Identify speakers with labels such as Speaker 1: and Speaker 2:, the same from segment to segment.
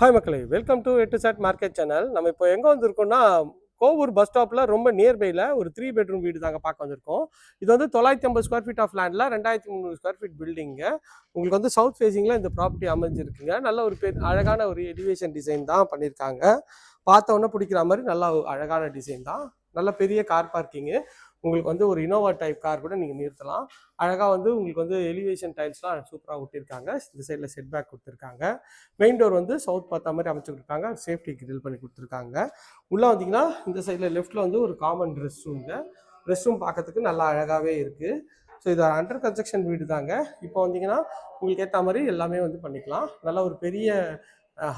Speaker 1: Hi மக்களே, welcome to எட்டு chat market channel. நம்ம இப்போ எங்கே வந்திருக்கோம்னா, கோவூர் பஸ் ஸ்டாப்பில் ரொம்ப நியர்பையில் ஒரு 3 பெட்ரூம் வீடு தாங்க பார்க்க வந்திருக்கோம். இது வந்து 950 ஸ்கொயர் ஃபீட் ஆஃப் லேண்டில் 2300 ஸ்கொயர் ஃபீட் பில்டிங்க. உங்களுக்கு வந்து சவுத் ஃபேஸிங்கில் இந்த ப்ராப்பர்ட்டி அமைஞ்சிருக்குங்க. நல்ல ஒரு அழகான ஒரு எலிவேஷன் டிசைன் தான் பண்ணியிருக்காங்க. பார்த்த உடனே பிடிக்கிற மாதிரி நல்ல அழகான டிசைன் தான். நல்ல பெரிய கார் பார்க்கிங்கு. உங்களுக்கு வந்து ஒரு இனோவா டைப் கார் கூட நீங்கள் நிறுத்தலாம். அழகாக வந்து உங்களுக்கு வந்து எலிவேஷன் டைல்ஸ்லாம் சூப்பராக ஒட்டியிருக்காங்க. இந்த சைடில் செட் பேக் கொடுத்துருக்காங்க. மெயின் டோர் வந்து சவுத் பார்த்த மாதிரி அமைச்சு கொடுத்துருக்காங்க. சேஃப்டி கிரில் பண்ணி கொடுத்துருக்காங்க. உள்ளே வந்தீங்கன்னா இந்த சைடில் லெஃப்ட்டில் வந்து ஒரு காமன் ரெஸ்ட் ரூம்ங்க. ரெஸ்ட் ரூம் பார்க்கறதுக்கு நல்லா அழகாகவே இருக்குது. ஸோ இது அண்டர் கன்ஸ்ட்ரக்ஷன் வீடு தாங்க. இப்போ வந்தீங்கன்னா உங்களுக்கு ஏற்ற மாதிரி எல்லாமே வந்து பண்ணிக்கலாம். நல்லா ஒரு பெரிய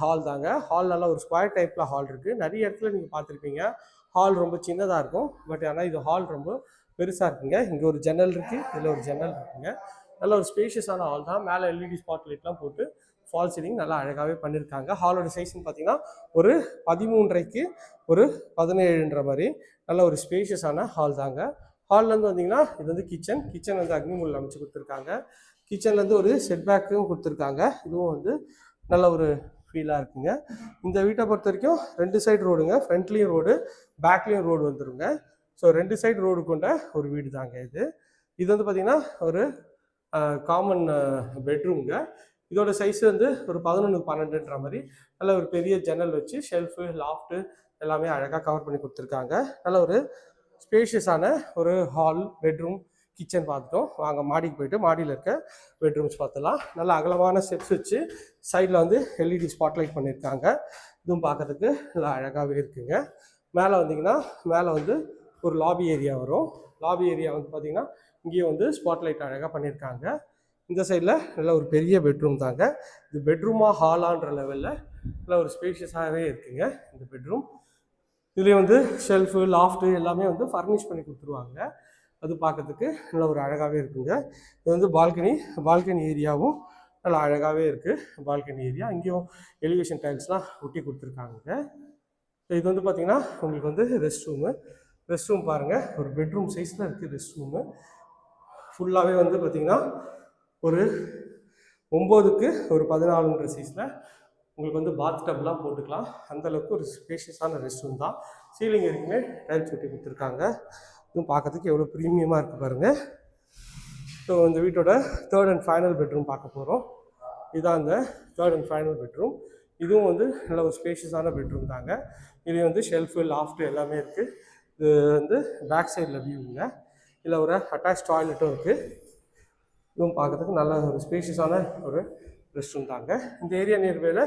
Speaker 1: ஹால் தாங்க. ஹால் நல்லா ஒரு ஸ்கொயர் டைப்பில் ஹால் இருக்குது. நிறைய இடத்துல நீங்கள் பார்த்துருப்பீங்க ஹால் ரொம்ப சின்னதாக இருக்கும். பட் ஆனால் இது ஹால் ரொம்ப பெருசாக இருக்குங்க. இங்கே ஒரு ஜன்னல் இருக்குது, இதில் ஒரு ஜன்னல் இருக்குங்க. நல்ல ஒரு ஸ்பேஷியஸான ஹால் தான். மேலே எல்இடி ஸ்பாட் லைட்லாம் போட்டு ஃபால் சீலிங் நல்லா அழகாகவே பண்ணியிருக்காங்க. ஹாலோட சைஸ்ன்னு பார்த்தீங்கன்னா ஒரு 13.5க்கு ஒரு 17ன்ற மாதிரி நல்ல ஒரு ஸ்பேஷியஸான ஹால் தாங்க. ஹால்லேருந்து வந்தீங்கன்னா இது வந்து கிச்சன் வந்து அக்னிமூல் அமைச்சு கொடுத்துருக்காங்க. கிச்சன்லேருந்து ஒரு செட் பேக்கும் கொடுத்துருக்காங்க. இதுவும் வந்து நல்ல ஒரு ஃபீலாக இருக்குங்க. இந்த வீட்டை பொறுத்த வரைக்கும் 2 சைடு ரோடுங்க. ஃப்ரண்ட்லேயும் ரோடு, பேக்லேயும் ரோடு வந்துருங்க. ஸோ 2 சைடு ரோடு கொண்ட ஒரு வீடு தாங்க இது. இது வந்து பார்த்திங்கன்னா ஒரு காமன் பெட்ரூம்ங்க. இதோட சைஸ் வந்து ஒரு 11x12ன்ற மாதிரி நல்ல ஒரு பெரிய ஜன்னல் வச்சு ஷெல்ஃபு, லாஃப்ட்டு எல்லாமே அழகாக கவர் பண்ணி கொடுத்துருக்காங்க. நல்ல ஒரு ஸ்பேஷியஸான ஒரு ஹால், பெட்ரூம், கிச்சன் பார்த்துட்டோம். வாங்க மாடிக்கு போயிட்டு மாடியில் இருக்க பெட்ரூம்ஸ் பார்த்துலாம். நல்ல அகலமான ஸ்டெப்ஸ் வச்சு சைடில் வந்து எல்இடி ஸ்பாட்லைட் பண்ணியிருக்காங்க. இதுவும் பார்க்கறதுக்கு நல்லா அழகாகவே இருக்குங்க. மேலே வந்தீங்கன்னா மேலே வந்து ஒரு லாபி ஏரியா வரும். லாபி ஏரியா வந்து பார்த்திங்கன்னா இங்கேயும் வந்து ஸ்பாட்லைட் அழகாக பண்ணியிருக்காங்க. இந்த சைடில் நல்ல ஒரு பெரிய பெட்ரூம் தாங்க. இது பெட்ரூமாக ஹாலான்ற லெவலில் நல்ல ஒரு ஸ்பேஷியஸாகவே இருக்குங்க இந்த பெட்ரூம். இதுலேயும் வந்து ஷெல்ஃபு, லாஃப்ட்டு எல்லாமே வந்து ஃபர்னிஷ் பண்ணி கொடுத்துருவாங்க. அது பார்க்கறதுக்கு நல்ல ஒரு அழகாகவே இருக்குங்க. இது வந்து பால்கனி ஏரியாவும் நல்லா அழகாகவே இருக்குது. பால்கனி ஏரியா இங்கேயும் எலிவேஷன் டைல்ஸ்லாம் ஒட்டி கொடுத்துருக்காங்க. இது வந்து பார்த்திங்கன்னா உங்களுக்கு வந்து ரெஸ்ட் ரூம் பாருங்கள். ஒரு பெட்ரூம் சைஸில் இருக்குது ரெஸ்ட் ரூமு. ஃபுல்லாகவே வந்து பார்த்திங்கன்னா ஒரு 9க்கு ஒரு 14ன்ற சைஸில் உங்களுக்கு வந்து பாத் டப்லாம் போட்டுக்கலாம். அந்தளவுக்கு ஒரு ஸ்பேஷியஸான ரெஸ்ட் ரூம் தான். சீலிங் வரைக்குமே டைல்ஸ் ஒட்டி கொடுத்துருக்காங்க. இதுவும் பார்க்கறதுக்கு எவ்வளோ ப்ரீமியமாக இருக்குது பாருங்கள். ஸோ இந்த வீட்டோட 3rd and final பெட்ரூம் பார்க்க போகிறோம். இதுதான் இந்த 3rd and final பெட்ரூம். இதுவும் வந்து நல்ல ஒரு ஸ்பேஷியஸான பெட்ரூம் தாங்க. இது வந்து ஷெல்ஃபு, லாஃப்ட்டு எல்லாமே இருக்குது. இது வந்து பேக் சைடில் வியூங்க. இதில் ஒரு அட்டாச் டாய்லெட்டும் இருக்குது. இதுவும் பார்க்கறதுக்கு நல்ல ஒரு ஸ்பேஷியஸான ஒரு ரெஸ்ட் ரூம் தாங்க. இந்த ஏரியா நியர்பையில்